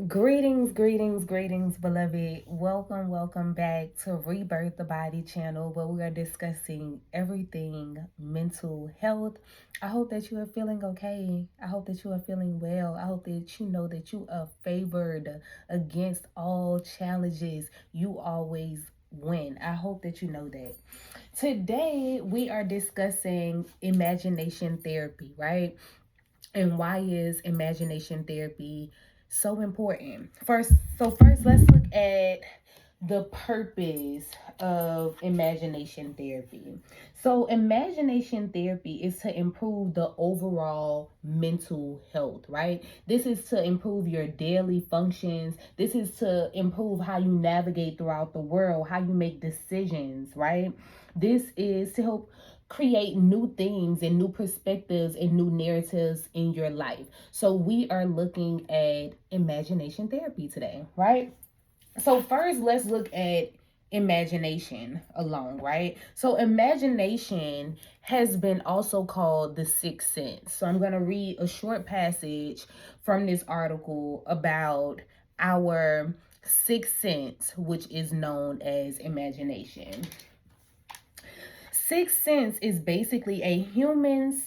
Greetings, beloved. Welcome back to Rebirth the Body channel where we are discussing everything mental health. I hope that you are feeling okay. I hope that you are feeling well. I hope that you know that you are favored against all challenges. You always win. I hope that you know that. Today, we are discussing imagination therapy, right? And why is imagination therapy so important? First let's look at the purpose of imagination therapy. So imagination therapy is to improve the overall mental health, right? This is to improve your daily functions. This is to improve how you navigate throughout the world, how you make decisions, right? This is to help create new things and new perspectives and new narratives in your life. So we are looking at imagination therapy today, right? So first let's look at imagination alone, right? So imagination has been also called the sixth sense. So I'm going to read a short passage from this article about our sixth sense, which is known as imagination. Sixth sense is basically a human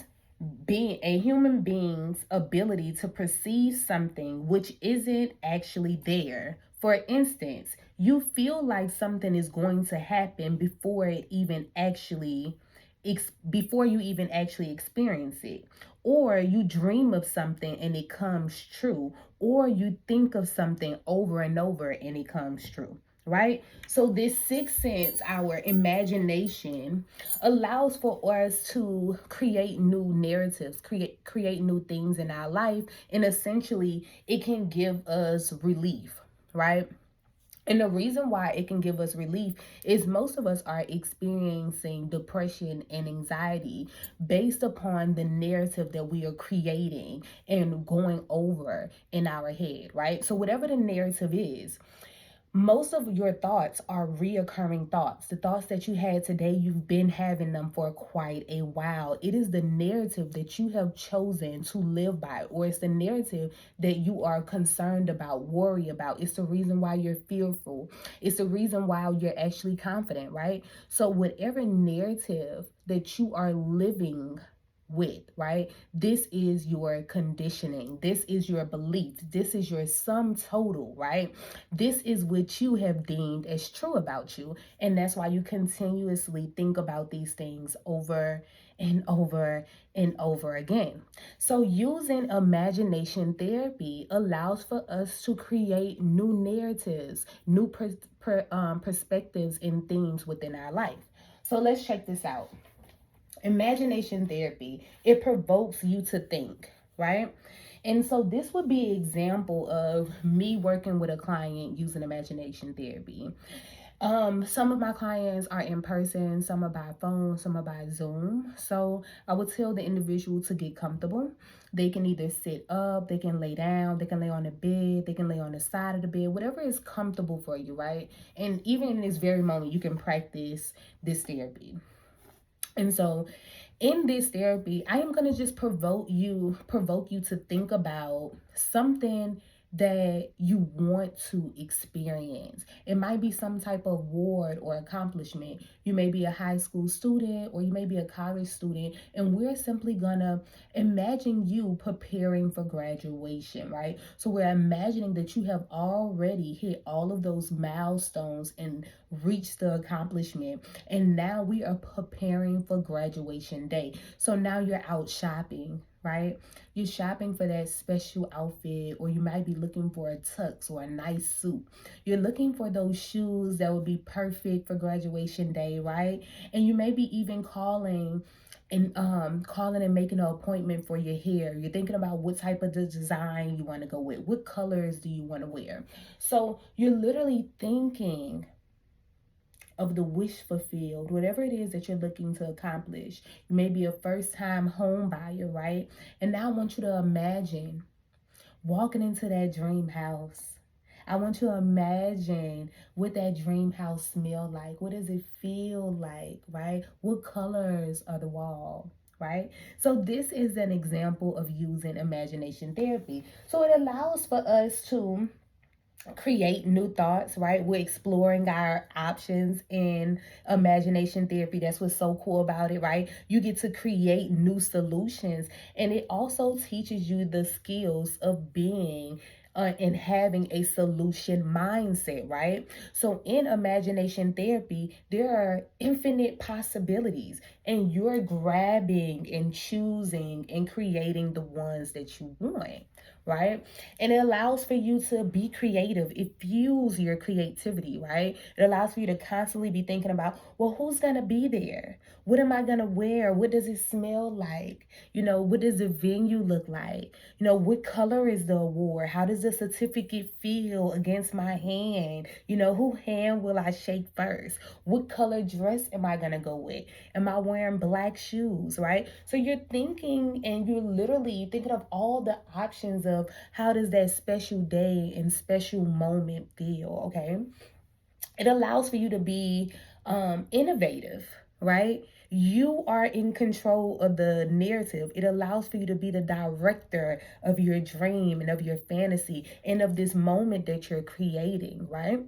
being's ability to perceive something which isn't actually there. For instance, you feel like something is going to happen before you even actually experience it. Or you dream of something and it comes true, or you think of something over and over and it comes true, right? So this sixth sense, our imagination, allows for us to create new narratives, create new things in our life, and essentially it can give us relief, right? And the reason why it can give us relief is most of us are experiencing depression and anxiety based upon the narrative that we are creating and going over in our head, right? So, whatever the narrative is, most of your thoughts are reoccurring thoughts. The thoughts that you had today, you've been having them for quite a while. It is the narrative that you have chosen to live by, or it's the narrative that you are concerned about, worry about. It's the reason why you're fearful. It's the reason why you're actually confident, right? So, whatever narrative that you are living with, right? This is your conditioning. This is your belief. This is your sum total, right? This is what you have deemed as true about you. And that's why you continuously think about these things over and over and over again. So, using imagination therapy allows for us to create new narratives, new perspectives and themes within our life. So, let's check this out. Imagination therapy, it provokes you to think, right? And so this would be an example of me working with a client using imagination therapy. Some of my clients are in person, some are by phone, some are by Zoom. So I would tell the individual to get comfortable. They can either sit up, they can lay down, they can lay on the bed, they can lay on the side of the bed, whatever is comfortable for you, right? And even in this very moment, you can practice this therapy. And so in this therapy, I am going to just provoke you to think about something that you want to experience. It might be some type of award or accomplishment. You may be a high school student or you may be a college student, and we're simply gonna imagine you preparing for graduation, right? So we're imagining that you have already hit all of those milestones and reached the accomplishment, and now we are preparing for graduation day. So now you're out shopping, right? You're shopping for that special outfit, or you might be looking for a tux or a nice suit. You're looking for those shoes that would be perfect for graduation day, right? And you may be even calling and making an appointment for your hair. You're thinking about what type of design you want to go with. What colors do you want to wear? So you're literally thinking of the wish fulfilled, whatever it is that you're looking to accomplish. You may be a first time home buyer, right? And now I want you to imagine walking into that dream house. I want you to imagine what that dream house smell like. What does it feel like, right? What colors are the wall, right? So this is an example of using imagination therapy. So it allows for us to create new thoughts, right? We're exploring our options in imagination therapy. That's what's so cool about it, right? You get to create new solutions, and it also teaches you the skills of being and having a solution mindset, right? So, in imagination therapy, there are infinite possibilities, and you're grabbing and choosing and creating the ones that you want, right? And it allows for you to be creative. It fuels your creativity, right? It allows for you to constantly be thinking about, well, who's going to be there? What am I going to wear? What does it smell like? What does the venue look like? What color is the award? How does the certificate feel against my hand? Who hand will I shake first? What color dress am I going to go with? Am I wearing black shoes, right? So you're thinking, and you're literally thinking of all the options of how does that special day and special moment feel, okay? It allows for you to be innovative, right? You are in control of the narrative. It allows for you to be the director of your dream and of your fantasy and of this moment that you're creating, right?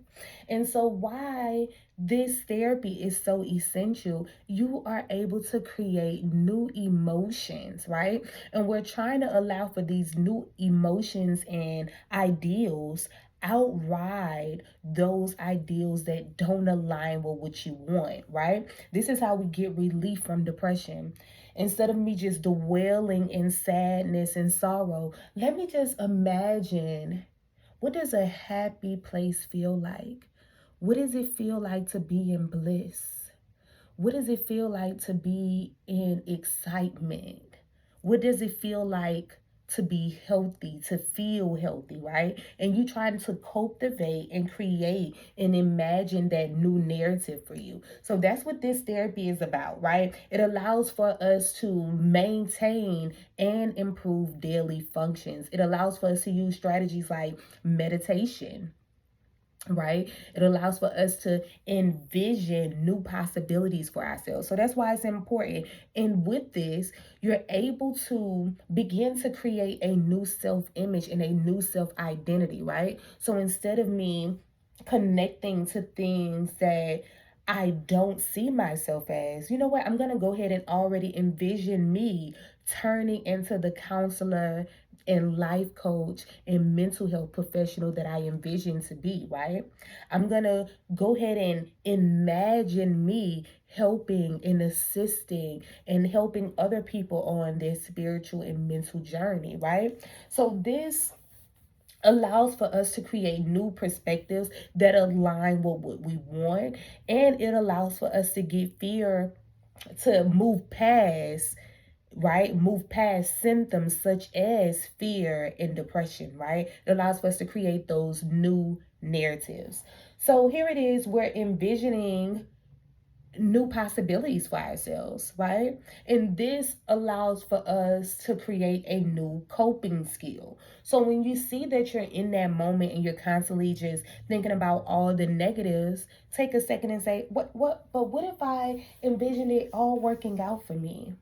And so, why this therapy is so essential, you are able to create new emotions, right? And we're trying to allow for these new emotions and ideals outride those ideals that don't align with what you want, right? This is how we get relief from depression. Instead of me just dwelling in sadness and sorrow, let me just imagine, what does a happy place feel like? What does it feel like to be in bliss? What does it feel like to be in excitement? What does it feel like to be healthy, to feel healthy, right? And you trying to cultivate and create and imagine that new narrative for you. So that's what this therapy is about, right? It allows for us to maintain and improve daily functions. It allows for us to use strategies like meditation, right? It allows for us to envision new possibilities for ourselves. So that's why it's important. And with this, you're able to begin to create a new self image and a new self identity, right? So instead of me connecting to things that I don't see myself as, you know what? I'm going to go ahead and already envision me turning into the counselor and life coach and mental health professional that I envision to be, right? I'm going to go ahead and imagine me helping and assisting and helping other people on their spiritual and mental journey, right? So this allows for us to create new perspectives that align with what we want, and it allows for us to get fear to move past, right? Move past symptoms such as fear and depression, right? It allows for us to create those new narratives. So here it is, we're envisioning new possibilities for ourselves, right? And this allows for us to create a new coping skill. So when you see that you're in that moment and you're constantly just thinking about all the negatives, take a second and say, but what if I envision it all working out for me?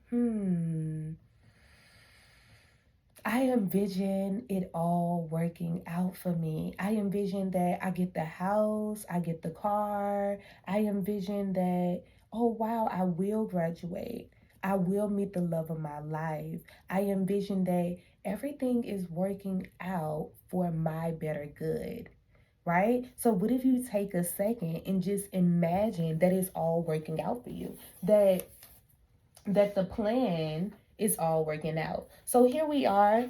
I envision it all working out for me. I envision that I get the house, I get the car. I envision that, oh wow, I will graduate. I will meet the love of my life. I envision that everything is working out for my better good, right? So, what if you take a second and just imagine that it's all working out for you? That the plan is all working out. So here we are.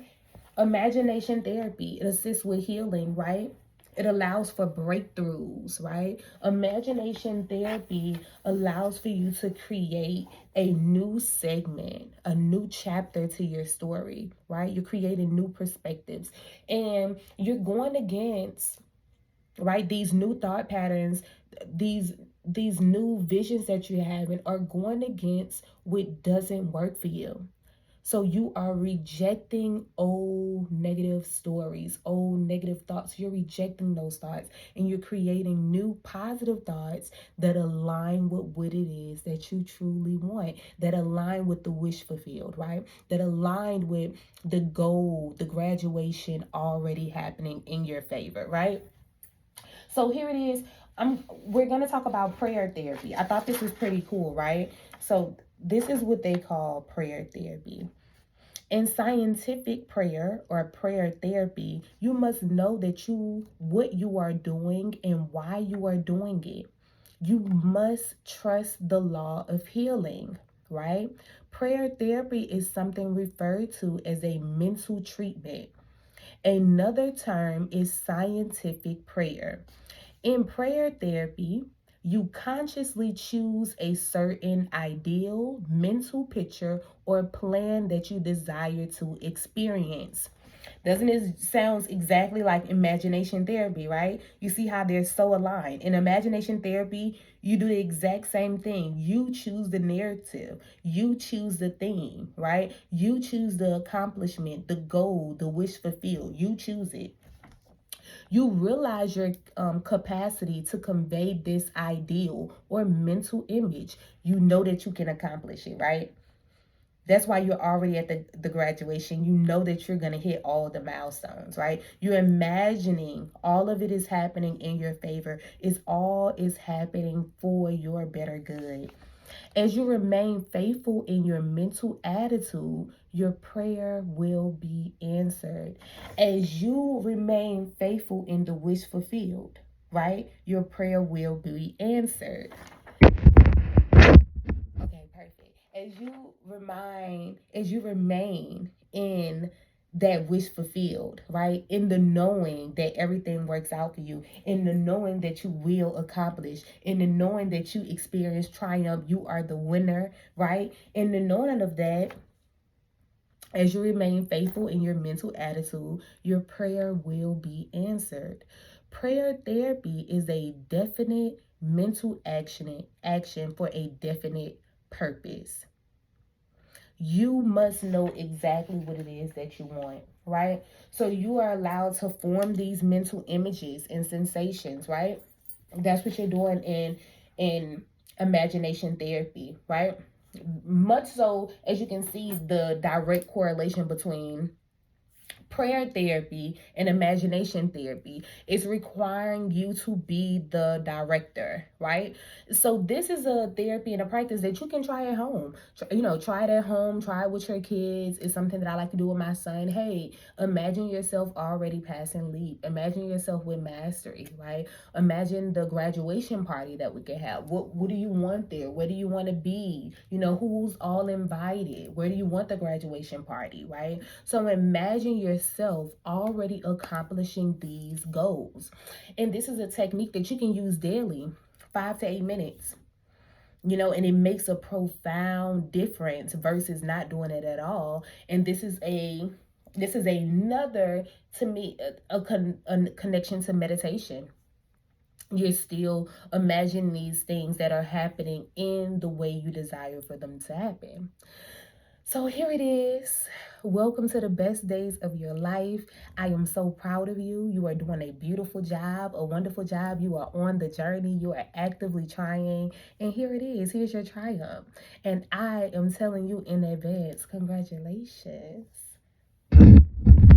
Imagination therapy, it assists with healing, right? It allows for breakthroughs, right? Imagination therapy allows for you to create a new segment, a new chapter to your story, right? You're creating new perspectives, and you're going against, right, these new thought patterns, these these new visions that you're having are going against what doesn't work for you. So you are rejecting old negative stories, old negative thoughts. You're rejecting those thoughts, and you're creating new positive thoughts that align with what it is that you truly want, that align with the wish fulfilled, right? That align with the goal, the graduation already happening in your favor, right? So here it is. We're gonna talk about prayer therapy. I thought this was pretty cool, right? So this is what they call prayer therapy. In scientific prayer or prayer therapy, you must know that what you are doing and why you are doing it. You must trust the law of healing, right? Prayer therapy is something referred to as a mental treatment. Another term is scientific prayer. In prayer therapy, you consciously choose a certain ideal, mental picture, or plan that you desire to experience. Doesn't it sounds exactly like imagination therapy, right? You see how they're so aligned. In imagination therapy, you do the exact same thing. You choose the narrative, you choose the theme, right? You choose the accomplishment, the goal, the wish fulfilled. You choose it. You realize your capacity to convey this ideal or mental image. You know that you can accomplish it, right? That's why you're already at the graduation. You know that you're going to hit all the milestones, right? You're imagining all of it is happening in your favor. It's all is happening for your better good. As you remain faithful in your mental attitude, your prayer will be answered. As you remain faithful in the wish fulfilled, right? Your prayer will be answered. Okay, perfect. As you remain in that wish fulfilled, right? In the knowing that everything works out for you, in the knowing that you will accomplish, in the knowing that you experience triumph, you are the winner, right? In the knowing of that, as you remain faithful in your mental attitude, your prayer will be answered. Prayer therapy is a definite mental action for a definite purpose. You must know exactly what it is that you want, right? So you are allowed to form these mental images and sensations, right? That's what you're doing in imagination therapy, right? Much so as you can see the direct correlation between prayer therapy and imagination therapy is requiring you to be the director, right? So this is a therapy and a practice that you can try at home. Try it at home, try it with your kids. It's something that I like to do with my son. Hey, imagine yourself already passing LEAP. Imagine yourself with mastery, right? Imagine the graduation party that we could have. What do you want there? Where do you want to be? Who's all invited? Where do you want the graduation party, right? So imagine yourself already accomplishing these goals. And this is a technique that you can use daily, 5 to 8 minutes. And it makes a profound difference versus not doing it at all. And this is another, to me, a connection to meditation. You're still imagining these things that are happening in the way you desire for them to happen. So here it is. Welcome to the best days of your life. I am so proud of you. You are doing a beautiful job, a wonderful job. You are on the journey. You are actively trying. And here it is. Here's your triumph. And I am telling you in advance, congratulations.